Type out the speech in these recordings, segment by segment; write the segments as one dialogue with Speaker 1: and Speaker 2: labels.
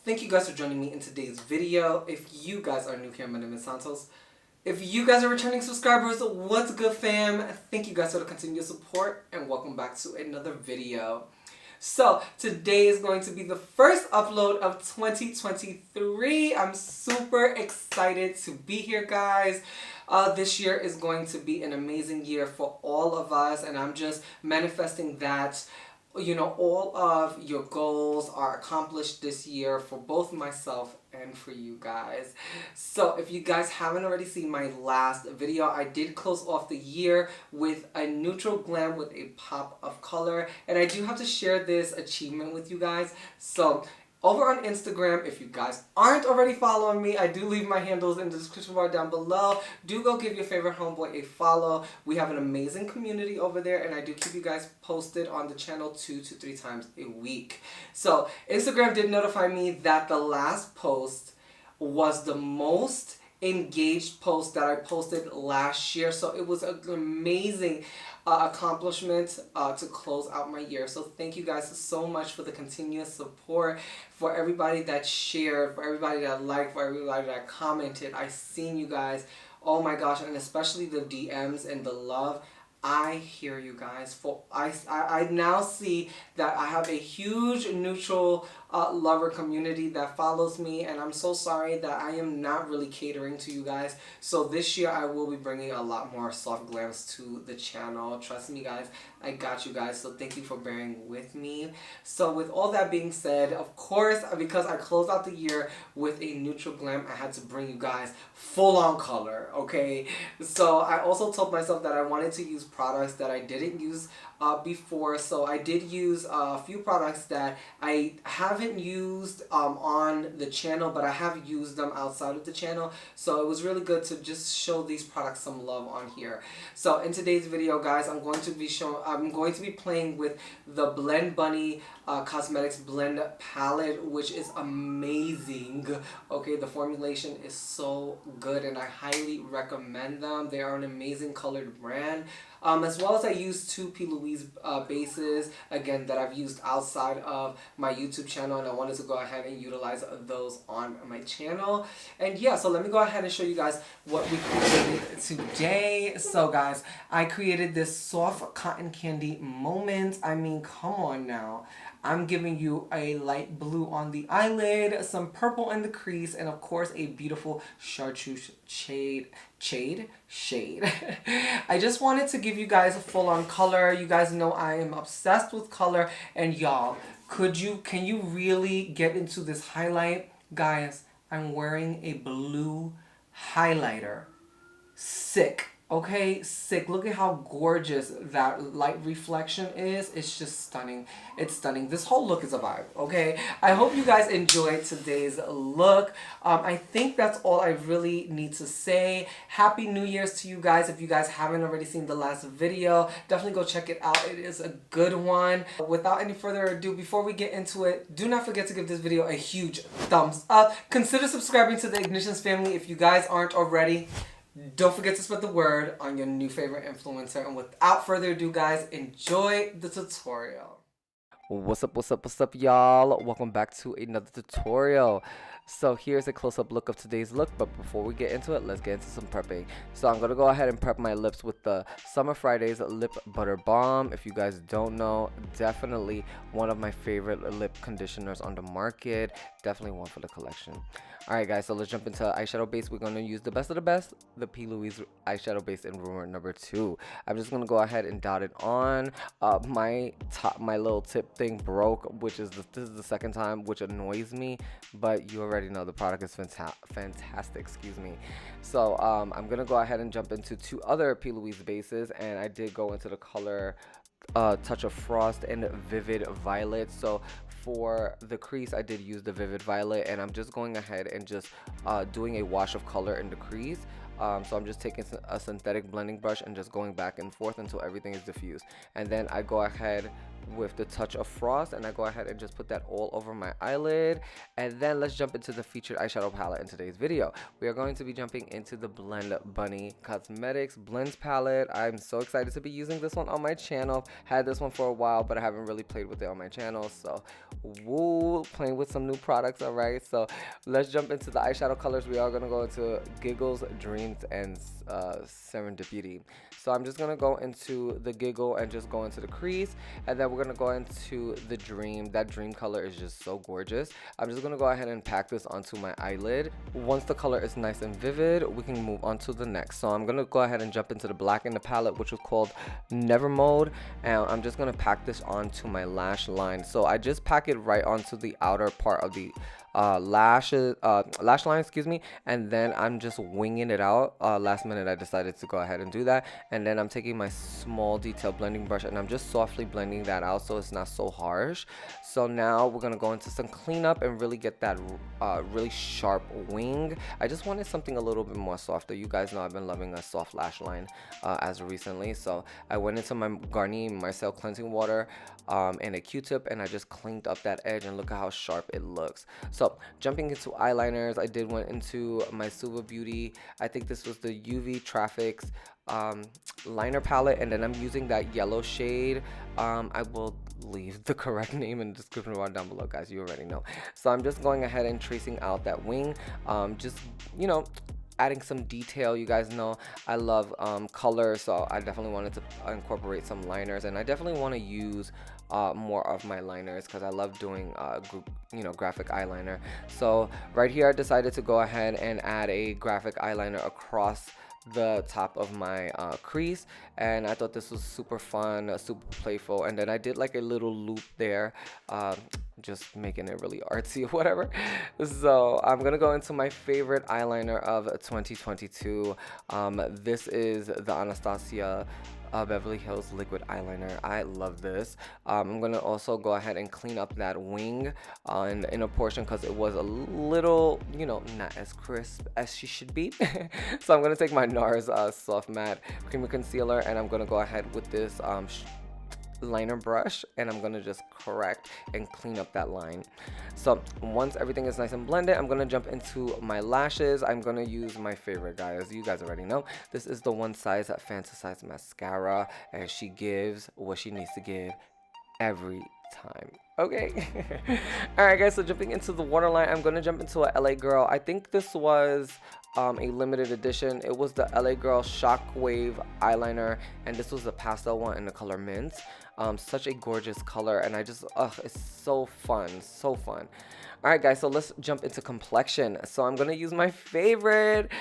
Speaker 1: Thank you guys for joining me in today's video. If you guys are new here, my name is Santos. If you guys are returning subscribers, what's good, fam? Thank you guys for the continued support and welcome back to another video. So today is going to be the first upload of 2023. I'm super excited to be here, guys. This year is going to be an amazing year for all of us, and I'm just manifesting that, you know, all of your goals are accomplished this year for both myself and for you guys. So if you guys haven't already seen my last video, I did close off the year with a neutral glam with a pop of color, and I do have to share this achievement with you guys. So over on Instagram, if you guys aren't already following me, I do leave my handles in the description bar down below. Do go give your favorite homeboy a follow. We have an amazing community over there, and I do keep you guys posted on the channel 2 to 3 times a week. So Instagram did notify me that the last post was the most engaged post that I posted last year. So it was an amazing accomplishment to close out my year. So thank you guys so much for the continuous support, for everybody that shared, for everybody that liked, for everybody that commented. I seen you guys. Oh my gosh, and especially the DMs and the love. I hear you guys. I now see that I have a huge neutral lover community that follows me, and I'm so sorry that I am not really catering to you guys. So this year I will be bringing a lot more soft glams to the channel. Trust me, guys, I got you guys. So thank you for bearing with me. So with all that being said, of course, because I closed out the year with a neutral glam, I had to bring you guys full on color, okay? So I also told myself that I wanted to use products that I didn't use before. So I did use a few products that I haven't used on the channel, but I have used them outside of the channel. So it was really good to just show these products some love on here. So in today's video, guys, I'm going to be playing with the Blend Bunny Cosmetics Blend Palette, which is amazing. Okay, the formulation is so good, and I highly recommend them. They are an amazing colored brand. As well as I use two P. Louise bases, again, that I've used outside of my YouTube channel, and I wanted to go ahead and utilize those on my channel. And yeah, so let me go ahead and show you guys what we created today. So guys, I created this soft cotton candy moment. I mean, come on now. I'm giving you a light blue on the eyelid, some purple in the crease, and of course a beautiful chartreuse shade. I just wanted to give you guys a full-on color. You guys know I am obsessed with color, and y'all, can you really get into this highlight? Guys, I'm wearing a blue highlighter. Sick. Okay, sick. Look at how gorgeous that light reflection is. It's just stunning. It's stunning. This whole look is a vibe, okay? I hope you guys enjoyed today's look. I think that's all I really need to say. Happy New Year's to you guys. If you guys haven't already seen the last video, definitely go check it out. It is a good one. Without any further ado, before we get into it, do not forget to give this video a huge thumbs up. Consider subscribing to the Ignitions family if you guys aren't already. Don't forget to spread the word on your new favorite influencer. And without further ado, guys, enjoy the tutorial. What's up, y'all? Welcome back to another tutorial. So here's a close-up look of today's look, but before we get into it, let's get into some prepping. So I'm gonna go ahead and prep my lips with the Summer Fridays Lip Butter Balm. If you guys don't know, definitely one of my favorite lip conditioners on the market. Definitely one for the collection. Alright guys, so let's jump into eyeshadow base. We're going to use the best of the best, the P. Louise eyeshadow base in Rumor number 2. I'm just going to go ahead and dot it on. My little tip thing broke, which is this is the second time, which annoys me, but you already know the product is fantastic, excuse me. So I'm going to go ahead and jump into 2 other P. Louise bases, and I did go into the color Touch of Frost and Vivid Violet. So
Speaker 2: for the crease, I did use the Vivid Violet, and I'm just going ahead and just doing a wash of color in the crease. So I'm just taking a synthetic blending brush and just going back and forth until everything is diffused. And then I go ahead with the touch of frost, and I go ahead and just put that all over my eyelid. And then let's jump into the featured eyeshadow palette in today's video. We are going to be jumping into the Blend Bunny Cosmetics Blends palette. I'm so excited to be using this one on my channel. Had this one for a while, but I haven't really played with it on my channel, so woo, playing with some new products. All right, so let's jump into the eyeshadow colors. We are going to go into Giggles, Dreams, and Serendipity. So I'm just going to go into the Giggle and just go into the crease, and then we're going to go into the Dream. That Dream color is just so gorgeous. I'm just going to go ahead and pack this onto my eyelid. Once the color is nice and vivid, we can move on to the next. So I'm going to go ahead and jump into the black in the palette, which is called Never Mode, and I'm just going to pack this onto my lash line. So I just pack it right onto the outer part of the lash line, excuse me, and then I'm just winging it out. Last minute I decided to go ahead and do that, and then I'm taking my small detail blending brush and I'm just softly blending that out so it's not so harsh. So now we're gonna go into some cleanup and really get that really sharp wing. I just wanted something a little bit more softer. You guys know I've been loving a soft lash line as recently, so I went into my Garnier Micellar cleansing water and a Q-tip, and I just cleaned up that edge, and look at how sharp it looks. So jumping into eyeliners, I did went into my Suva Beauty. I think this was the UVTAFFIES liner palette, and then I'm using that yellow shade. I will leave the correct name in the description bar down below, guys. You already know. So I'm just going ahead and tracing out that wing, just, you know, adding some detail. You guys know I love color, so I definitely wanted to incorporate some liners, and I definitely want to use more of my liners because I love doing graphic eyeliner. So right here I decided to go ahead and add a graphic eyeliner across the top of my crease, and I thought this was super fun, super playful. And then I did like a little loop there, just making it really artsy or whatever. So I'm gonna go into my favorite eyeliner of 2022. This is the Anastasia Beverly Hills Liquid Eyeliner. I love this. I'm gonna also go ahead and clean up that wing in a portion because it was a little, you know, not as crisp as she should be. So I'm gonna take my Nars Soft Matte Creamy Concealer, and I'm gonna go ahead with this liner brush, and I'm gonna just correct and clean up that line. So once everything is nice and blended, I'm gonna jump into my lashes. I'm gonna use my favorite, guys. You guys already know this is the One Size Fantasize mascara, and she gives what she needs to give every time. Okay. All right, guys, so jumping into the waterline, I'm gonna jump into a LA Girl. I think this was a limited edition. It was the LA Girl Shockwave eyeliner, and this was the pastel one in the color Mint. Such a gorgeous color, and I just it's so fun, so fun. All right, guys, so let's jump into complexion. So I'm gonna use my favorite.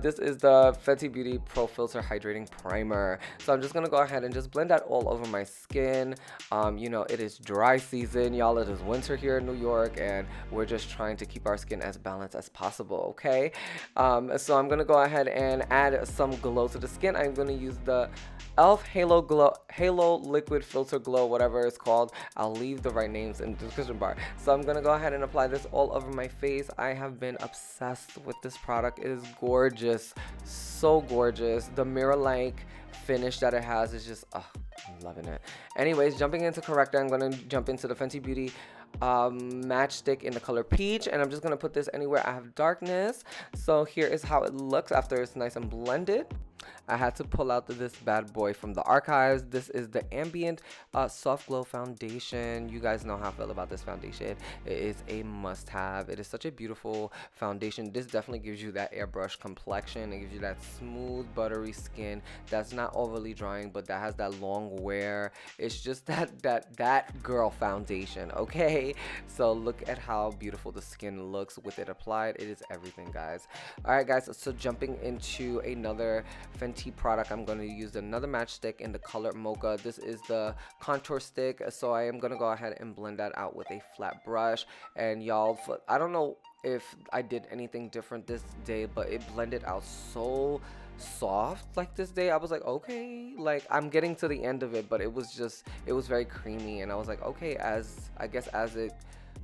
Speaker 2: This is the Fenty Beauty Pro Filter Hydrating Primer. So I'm just gonna go ahead and just blend that all over my skin. You know, it is dry season, y'all. It is winter here in New York, and we're just trying to keep our skin as balanced as possible, okay? So I'm gonna go ahead and add some glow to the skin. I'm gonna use the Elf Halo Liquid Filter Glow, whatever it's called. I'll leave the right names in the description bar. So I'm gonna go ahead and apply this all over my face. I have been obsessed with this product. It is gorgeous, so gorgeous. The mirror-like finish that it has is just, I'm loving it. Anyways, jumping into corrector, I'm gonna jump into the Fenty Beauty matchstick in the color Peach, and I'm just gonna put this anywhere I have darkness. So here is how it looks after it's nice and blended. I had to pull out this bad boy from the archives. This is the Ambient Soft Glow Foundation. You guys know how I feel about this foundation. It is a must-have. It is such a beautiful foundation. This definitely gives you that airbrush complexion. It gives you that smooth, buttery skin that's not overly drying, but that has that long wear. It's just that girl foundation, okay? So look at how beautiful the skin looks with it applied. It is everything, guys. All right, guys, so jumping into another Fenty product, I'm going to use another matchstick in the color Mocha. This is the contour stick, so I am going to go ahead and blend that out with a flat brush. And y'all, I don't know if I did anything different this day, but it blended out so soft like this day. I was like, okay, like I'm getting to the end of it, but it was very creamy, and I was like, okay, as I guess as it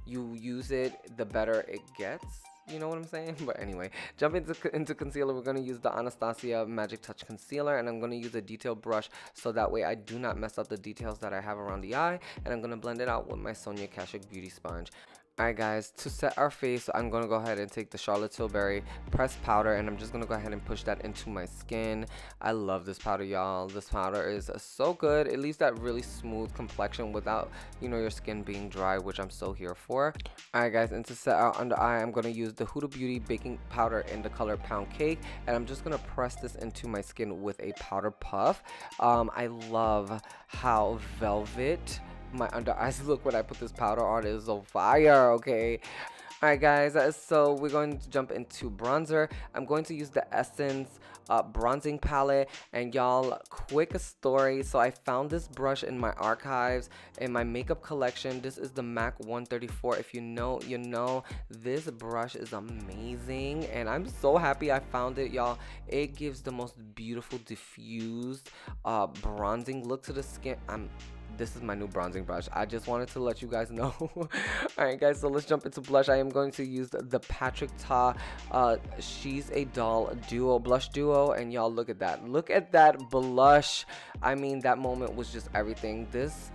Speaker 2: you use it, the better it gets. You know what I'm saying? But anyway, jump into concealer. We're going to use the Anastasia Magic Touch Concealer, and I'm going to use a detail brush so that way I do not mess up the details that I have around the eye, and I'm going to blend it out with my Sonia Kashuk Beauty Sponge. Alright guys, to set our face, I'm going to go ahead and take the Charlotte Tilbury pressed powder, and I'm just going to go ahead and push that into my skin. I love this powder, y'all. This powder is so good. It leaves that really smooth complexion without, you know, your skin being dry, which I'm so here for. Alright guys, and to set our under eye, I'm going to use the Huda Beauty baking powder in the color Pound Cake, and I'm just going to press this into my skin with a powder puff. I love how velvet my under eyes look when I put this powder on. It is so fire, okay? Alright guys, so we're going to jump into bronzer. I'm going to use the Essence bronzing palette, and y'all, quick story. So I found this brush in my archives in my makeup collection. This is the MAC 134. If you know, you know. This brush is amazing, and I'm so happy I found it, y'all. It gives the most beautiful diffused bronzing look to the skin. This is my new bronzing brush. I just wanted to let you guys know. Alright guys, so let's jump into blush. I am going to use the Patrick Ta She's a Doll Duo Blush Duo, and y'all, look at that. Look at that blush. I mean, that moment was just everything. This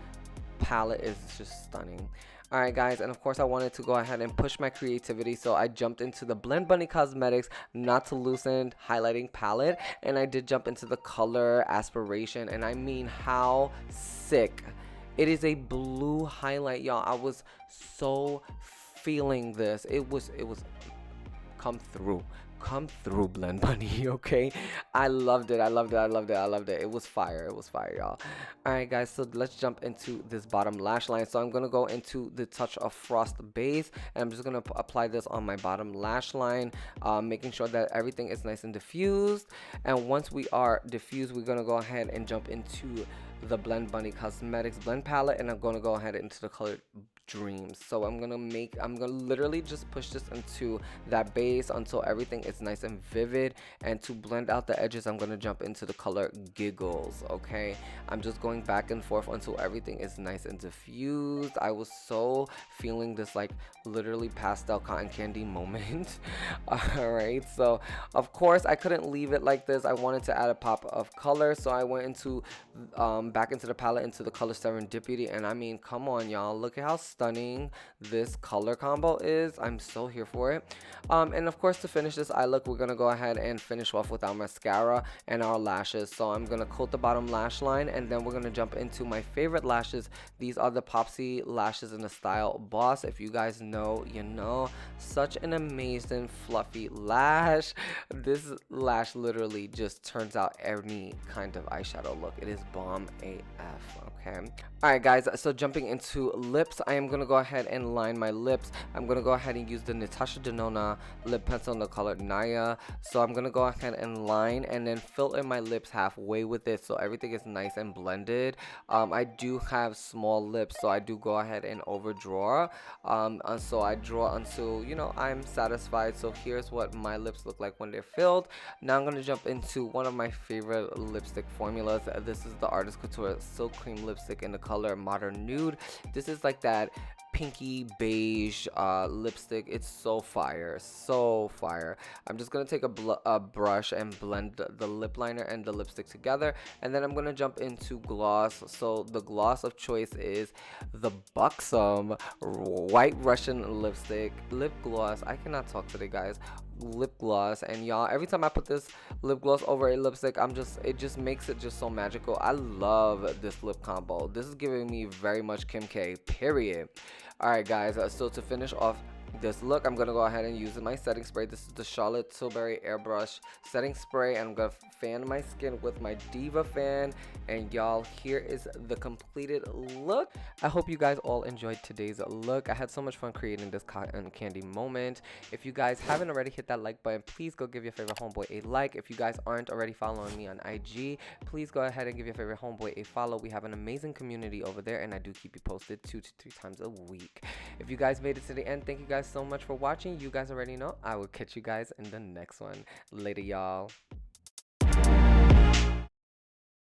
Speaker 2: palette is just stunning. Alright guys, and of course I wanted to go ahead and push my creativity, so I jumped into the Blend Bunny Cosmetics Noctilucent highlighting palette, and I did jump into the color Aspiration, and I mean, how sick. It is a blue highlight, y'all. I was so feeling this. It was come through Blend Bunny, okay? I loved it. It was fire, y'all. Alright guys, so let's jump into this bottom lash line. So I'm gonna go into the Touch of Frost base, and I'm just gonna apply this on my bottom lash line, making sure that everything is nice and diffused. And once we are diffused, we're gonna go ahead and jump into the Blend Bunny Cosmetics blend palette, and I'm gonna go ahead into the color Dreams. So I'm gonna literally just push this into that base until everything is nice and vivid, and to blend out the edges, I'm gonna jump into the color Giggles. Okay, I'm just going back and forth until everything is nice and diffused. I was so feeling this, like, literally pastel cotton candy moment. All right, so of course I couldn't leave it like this. I wanted to add a pop of color, so I went into back into the palette, into the color Serendipity, and I mean, come on y'all, look at how stunning this color combo is. I'm so here for it. And of course, to finish this eye look, we're gonna go ahead and finish off with our mascara and our lashes. So I'm gonna coat the bottom lash line, and then we're gonna jump into my favorite lashes. These are the Popsy lashes in the style Boss. If you guys know, you know. Such an amazing fluffy lash. This lash literally just turns out any kind of eyeshadow look. It is bomb AF. Okay, all right guys, so jumping into lips, I am gonna go ahead and line my lips. I'm gonna go ahead and use the Natasha Denona lip pencil in the color Naya. So I'm gonna go ahead and line and then fill in my lips halfway with it, so everything is nice and blended. I do have small lips, so I do go ahead and overdraw, and so I draw until, you know, I'm satisfied. So here's what my lips look like when they're filled. Now I'm gonna jump into one of my favorite lipstick formulas. This is the Artist Couture Silk Cream lipstick in the color Modern Nude. This is like that pinky beige lipstick. It's so fire, so fire. I'm just gonna take a brush and blend the lip liner and the lipstick together, and then I'm gonna jump into gloss. So the gloss of choice is the Buxom White Russian lipstick lip gloss. I cannot talk today, guys. Lip gloss, and y'all, every time I put this lip gloss over a lipstick, it just makes it just so magical. I love this lip combo. This is giving me very much Kim K, period. All right guys, so to finish off this look, I'm gonna go ahead and use my setting spray. This is the Charlotte Tilbury Airbrush setting spray, and I'm gonna fan my skin with my Diva fan. And y'all, here is the completed look. I hope you guys all enjoyed today's look. I had so much fun creating this cotton candy moment. If you guys haven't already hit that like button, please go give your favorite homeboy a like. If you guys aren't already following me on IG, please go ahead and give your favorite homeboy a follow. We have an amazing community over there, and I do keep you posted 2 to 3 times a week. If you guys made it to the end, thank you guys so much for watching. You guys already know I will catch you guys in the next one. Later, y'all.